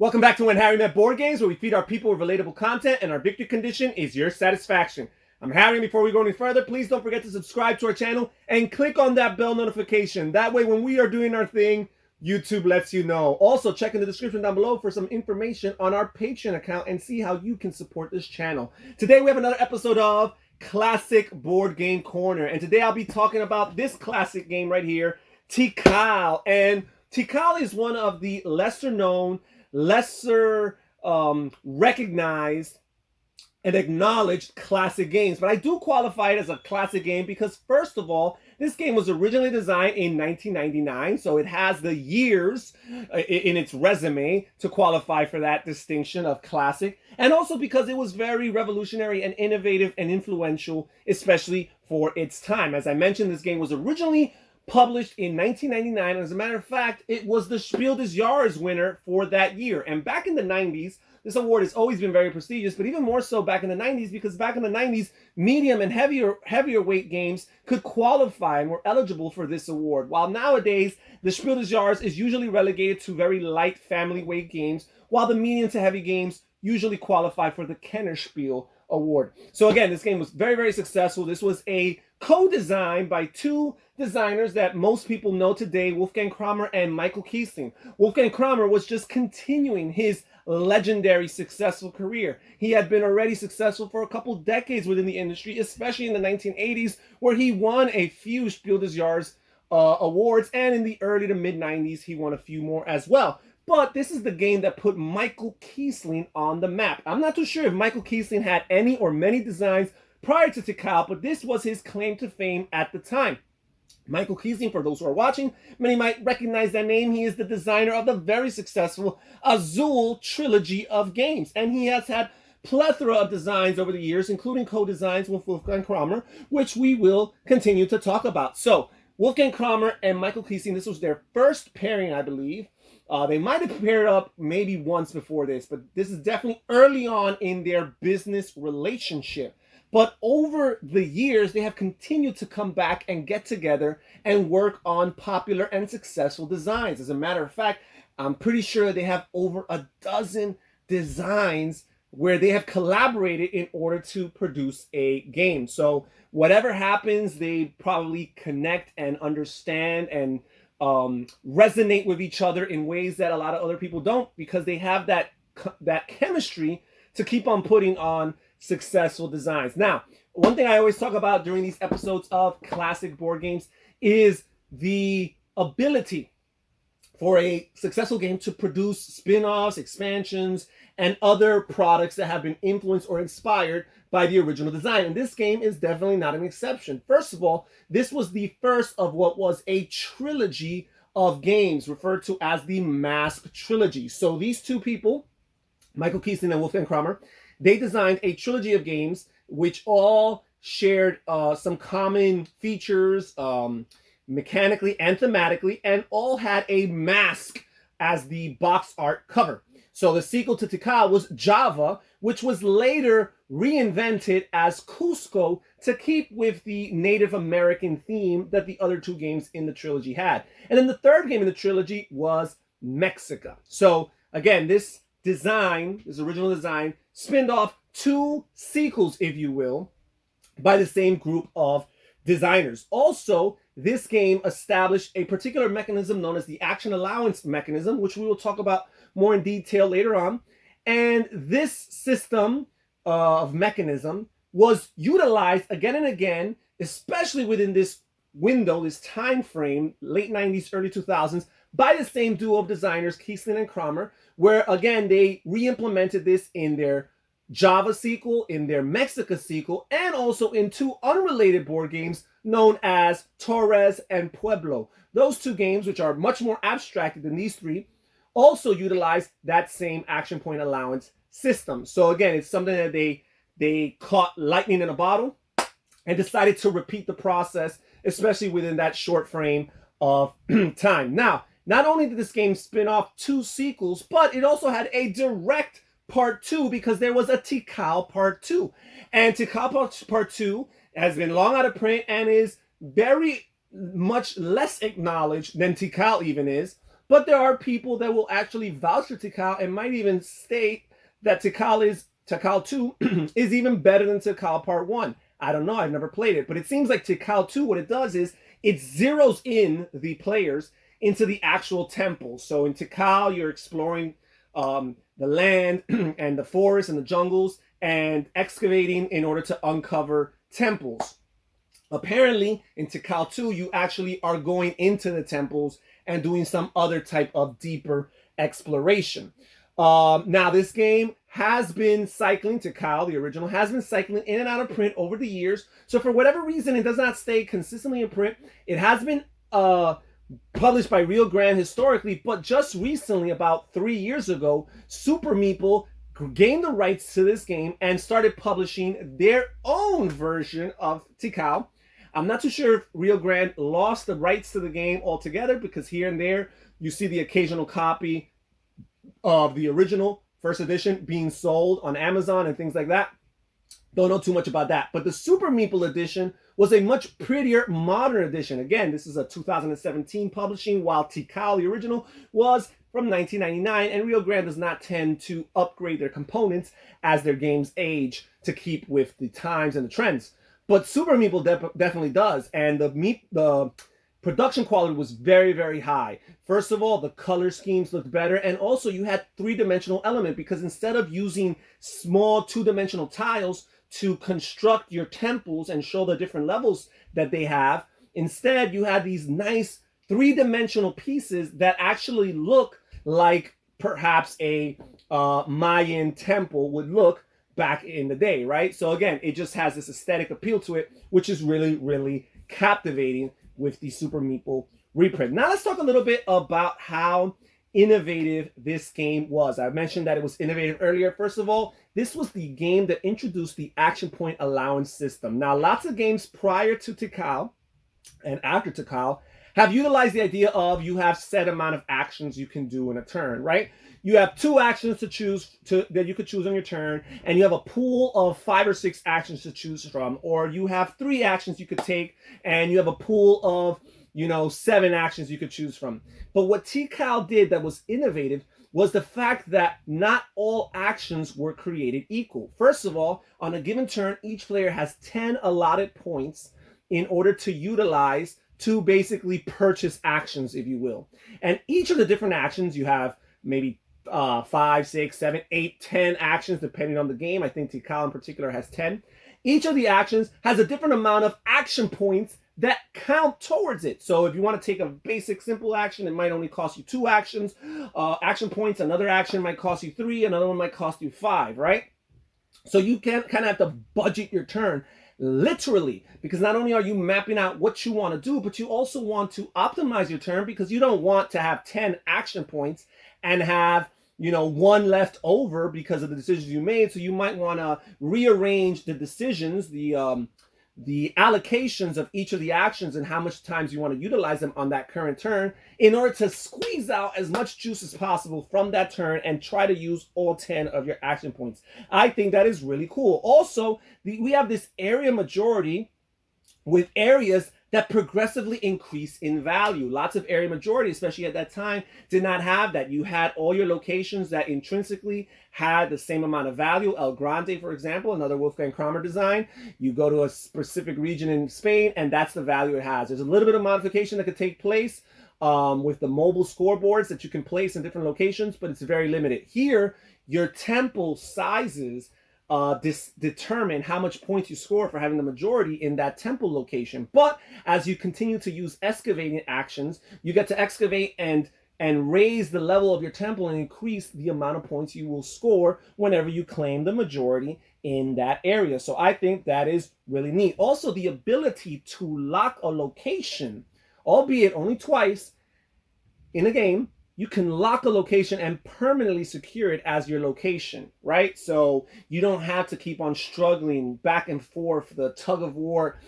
Welcome back to When Harry Met Board Games, where we feed our people with relatable content and our victory condition is your satisfaction. I'm Harry, and before we go any further, please don't forget to subscribe to our channel and click on that bell notification. That way, when we are doing our thing, YouTube lets you know. Also, check in the description down below for some information on our Patreon account and see how you can support this channel. Today, we have another episode of Classic Board Game Corner, and today I'll be talking about this classic game right here, Tikal. And Tikal is one of the lesser known, lesser recognized and acknowledged classic games, but I do qualify it as a classic game because, first of all, this game was originally designed in 1999, so it has the years in its resume to qualify for that distinction of classic, and also because it was very revolutionary and innovative and influential, especially for its time. As I mentioned, this game was originally published in 1999. As a matter of fact, it was the Spiel Des Jahres winner for that year. And back in the 90s, this award has always been very prestigious, but even more so back in the 90s, because back in the 90s, medium and heavier weight games could qualify and were eligible for this award. While nowadays, the Spiel des Jahres is usually relegated to very light family weight games, while the medium to heavy games usually qualify for the Kennerspiel award. So again, this game was very, very successful. This was a co-design by two designers that most people know today, Wolfgang Kramer and Michael Kiesling. Wolfgang Kramer was just continuing his legendary successful career. He had been already successful for a couple decades within the industry, especially in the 1980s, where he won a few Spiel des Jahres awards, and in the early to mid 90s, he won a few more as well. But this is the game that put Michael Kiesling on the map. I'm not too sure if Michael Kiesling had any or many designs prior to Tikal, but this was his claim to fame at the time. Michael Kiesling, for those who are watching, many might recognize that name. He is the designer of the very successful Azul trilogy of games, and he has had plethora of designs over the years, including co-designs with Wolfgang Kramer, which we will continue to talk about. So, Wolfgang Kramer and Michael Kiesling, this was their first pairing, I believe. They might have paired up maybe once before this, but this is definitely early on in their business relationship. But over the years, they have continued to come back and get together and work on popular and successful designs. As a matter of fact, I'm pretty sure they have over a dozen designs where they have collaborated in order to produce a game. So whatever happens, they probably connect and understand and resonate with each other in ways that a lot of other people don't, because they have that chemistry to keep on putting on successful designs. Now, one thing I always talk about during these episodes of classic board games is the ability for a successful game to produce spin-offs, expansions, and other products that have been influenced or inspired by the original design. And this game is definitely not an exception. First of all, this was the first of what was a trilogy of games referred to as the mask-trilogy. So these two people, Michael Kiesling and Wolfgang Kramer, they designed a trilogy of games which all shared some common features mechanically and thematically, and all had a mask as the box art cover. So the sequel to Tikal was Java, which was later reinvented as Cusco to keep with the Native American theme that the other two games in the trilogy had. And then the third game in the trilogy was Mexica. So again, this original design, spinned off two sequels, if you will, by the same group of designers. Also, this game established a particular mechanism known as the action allowance mechanism, which we will talk about more in detail later on. And this system of mechanism was utilized again and again, especially within this window, this time frame, late 90s, early 2000s, by the same duo of designers, Kiesling and Kramer, where again, they re-implemented this in their Java sequel, in their Mexica sequel, and also in two unrelated board games known as Torres and Pueblo. Those two games, which are much more abstracted than these three, also utilize that same action point allowance system. So again, it's something that they caught lightning in a bottle and decided to repeat the process, especially within that short frame of time. Now, not only did this game spin off two sequels, but it also had a direct part 2, because there was a Tikal part 2. And Tikal part 2 has been long out of print and is very much less acknowledged than Tikal even is. But there are people that will actually vouch for Tikal and might even state that Tikal 2 is even better than Tikal Part 1. I don't know, I've never played it, but it seems like Tikal 2, what it does is it zeroes in the players into the actual temples. So in Tikal, you're exploring the land and the forest and the jungles and excavating in order to uncover temples. Apparently, in Tikal 2, you actually are going into the temples and doing some other type of deeper exploration. Now, this game has been cycling, Tikal, the original, has been cycling in and out of print over the years. So for whatever reason, it does not stay consistently in print. It has been published by Rio Grande historically, but just recently, about 3 years ago, Super Meeple gained the rights to this game and started publishing their own version of Tikal. I'm not too sure if Rio Grande lost the rights to the game altogether, because here and there you see the occasional copy of the original first edition being sold on Amazon and things like that. Don't know too much about that. But the Super Meeple edition was a much prettier modern edition. Again, this is a 2017 publishing, while Tikal, the original, was from 1999, and Rio Grande does not tend to upgrade their components as their games age to keep with the times and the trends. But Super Meeple definitely does, and the production quality was very, very high. First of all, the color schemes looked better, and also you had three-dimensional element, because instead of using small two-dimensional tiles to construct your temples and show the different levels that they have, instead you had these nice three-dimensional pieces that actually look like perhaps a Mayan temple would look back in the day, right? So again, it just has this aesthetic appeal to it, which is really, really captivating with the Super Meeple reprint. Now let's talk a little bit about how innovative this game was. I mentioned that it was innovative earlier. First of all, this was the game that introduced the action point allowance system. Now, lots of games prior to Tikal and after Tikal have utilized the idea of you have set amount of actions you can do in a turn, right? You have 2 actions to choose that you could choose on your turn, and you have a pool of 5 or 6 actions to choose from, or you have 3 actions you could take, and you have a pool of 7 actions you could choose from. But what Tikal did that was innovative was the fact that not all actions were created equal. First of all, on a given turn, each player has 10 allotted points in order to utilize to basically purchase actions, if you will. And each of the different actions, you have maybe 5, 6, 7, 8, 10 actions, depending on the game. I think Tikal in particular has 10. Each of the actions has a different amount of action points that count towards it. So if you want to take a basic simple action, it might only cost you 2 action points. Another action might cost you 3. Another one might cost you 5, right? So you can kind of have to budget your turn literally, because not only are you mapping out what you want to do, but you also want to optimize your turn, because you don't want to have 10 action points and have 1 left over because of the decisions you made. So you might want to rearrange the decisions, the allocations of each of the actions and how much times you want to utilize them on that current turn in order to squeeze out as much juice as possible from that turn and try to use all 10 of your action points. I think that is really cool. Also, we have this area majority with areas that progressively increase in value. Lots of area majority, especially at that time, did not have that. You had all your locations that intrinsically had the same amount of value. El Grande, for example, another Wolfgang Kramer design. You go to a specific region in Spain, and that's the value it has. There's a little bit of modification that could take place with the mobile scoreboards that you can place in different locations, but it's very limited. Here, your temple sizes determine how much points you score for having the majority in that temple location. But as you continue to use excavating actions, you get to excavate and raise the level of your temple and increase the amount of points you will score whenever you claim the majority in that area. So I think that is really neat. Also, the ability to lock a location, albeit only twice in a game, you can lock a location and permanently secure it as your location, right? So you don't have to keep on struggling back and forth, the tug of war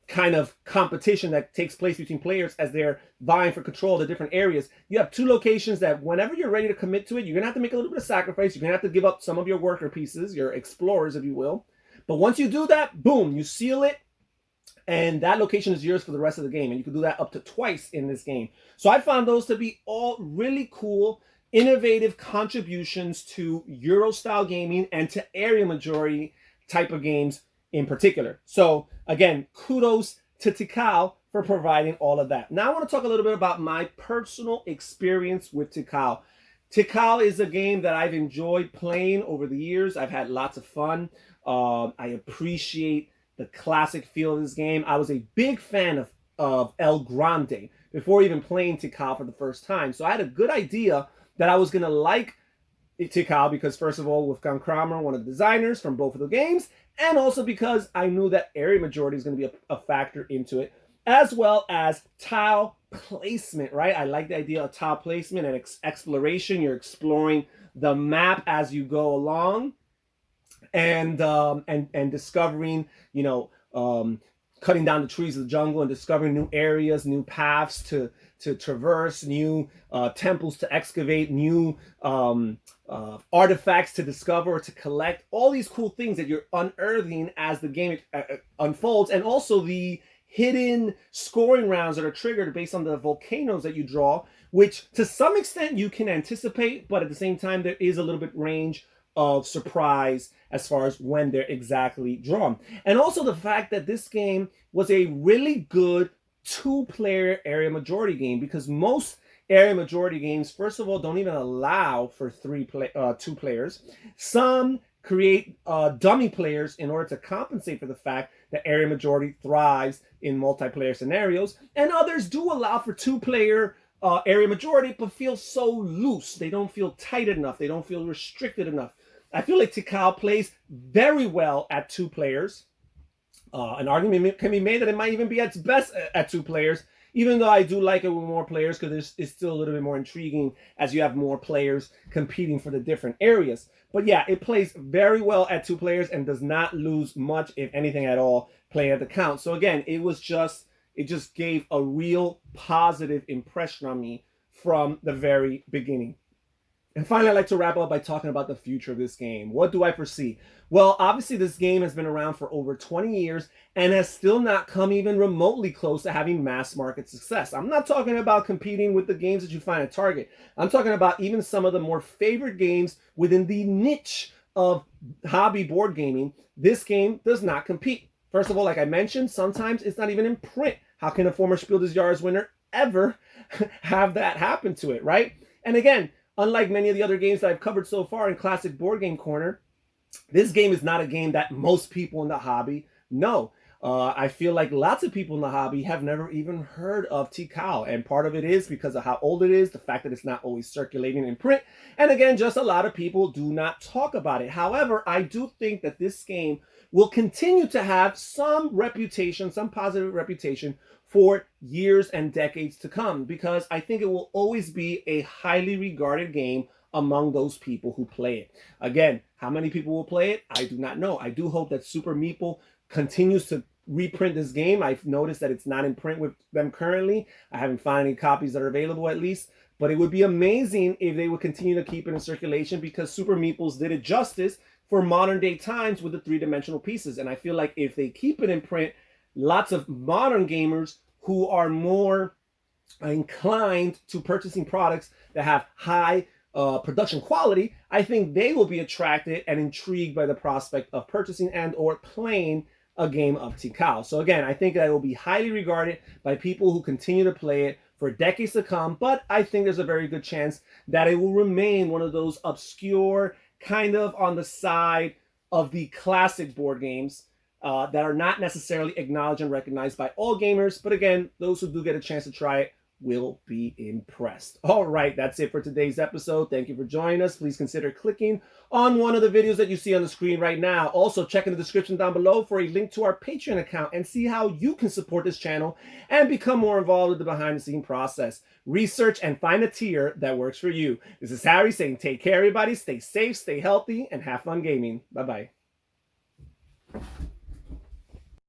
kind of competition that takes place between players as they're vying for control of the different areas. You have 2 locations that whenever you're ready to commit to it, you're gonna have to make a little bit of sacrifice. You're gonna have to give up some of your worker pieces, your explorers, if you will. But once you do that, boom, you seal it. and that location is yours for the rest of the game, and you can do that up to twice in this game. So I found those to be all really cool, innovative contributions to Euro style gaming and to area majority type of games in particular. So again, kudos to Tikal for providing all of that. Now I want to talk a little bit about my personal experience with Tikal. Tikal is a game that I've enjoyed playing over the years. I've had lots of fun. I appreciate the classic feel of this game. I was a big fan of El Grande before even playing Tikal for the first time. So I had a good idea that I was going to like Tikal because, first of all, Wolfgang Kramer, one of the designers from both of the games, and also because I knew that area majority is going to be a factor into it, as well as tile placement, right? I like the idea of tile placement and exploration. You're exploring the map as you go along, and discovering, cutting down the trees of the jungle and discovering new areas, new paths to traverse, new temples to excavate, new artifacts to discover or to collect. All these cool things that you're unearthing as the game unfolds, and also the hidden scoring rounds that are triggered based on the volcanoes that you draw, which to some extent you can anticipate, but at the same time there is a little bit range of surprise as far as when they're exactly drawn. And also the fact that this game was a really good two-player area majority game, because most area majority games, first of all, don't even allow for two players. Some create dummy players in order to compensate for the fact that area majority thrives in multiplayer scenarios, and others do allow for two-player area majority, but feel so loose. They don't feel tight enough. They don't feel restricted enough. I feel like Tikal plays very well at two players. An argument can be made that it might even be at its best at two players, even though I do like it with more players, because it's still a little bit more intriguing as you have more players competing for the different areas. But yeah, it plays very well at two players and does not lose much, if anything at all, playing at the count. So again, it just gave a real positive impression on me from the very beginning. And finally, I'd like to wrap up by talking about the future of this game. What do I foresee? Well, obviously, this game has been around for over 20 years and has still not come even remotely close to having mass market success. I'm not talking about competing with the games that you find at Target. I'm talking about even some of the more favorite games within the niche of hobby board gaming. This game does not compete. First of all, like I mentioned, sometimes it's not even in print. How can a former Spiel des Jahres winner ever have that happen to it, right? And again, unlike many of the other games that I've covered so far in Classic Board Game Corner, this game is not a game that most people in the hobby know. I feel like lots of people in the hobby have never even heard of Tikal, and part of it is because of how old it is, the fact that it's not always circulating in print, and again, just a lot of people do not talk about it. However, I do think that this game will continue to have some reputation, some positive reputation for years and decades to come, because I think it will always be a highly regarded game among those people who play it. Again, how many people will play it? I do not know. I do hope that Super Meeple continues to reprint this game. I've noticed that it's not in print with them currently. I haven't found any copies that are available, at least. But it would be amazing if they would continue to keep it in circulation, because Super Meeples did it justice for modern day times with the three-dimensional pieces. And I feel like if they keep it in print, lots of modern gamers who are more inclined to purchasing products that have high production quality, I think they will be attracted and intrigued by the prospect of purchasing and or playing a game of Tikal. So again, I think that it will be highly regarded by people who continue to play it for decades to come, but I think there's a very good chance that it will remain one of those obscure, kind of on the side of the classic board games that are not necessarily acknowledged and recognized by all gamers. But again, those who do get a chance to try it will be impressed. All right, that's it for today's episode. Thank you for joining us. Please consider clicking on one of the videos that you see on the screen right now. Also, check in the description down below for a link to our Patreon account and see how you can support this channel and become more involved with the behind-the-scenes process. Research and find a tier that works for you. This is Harry saying take care, everybody. Stay safe, stay healthy, and have fun gaming. Bye-bye.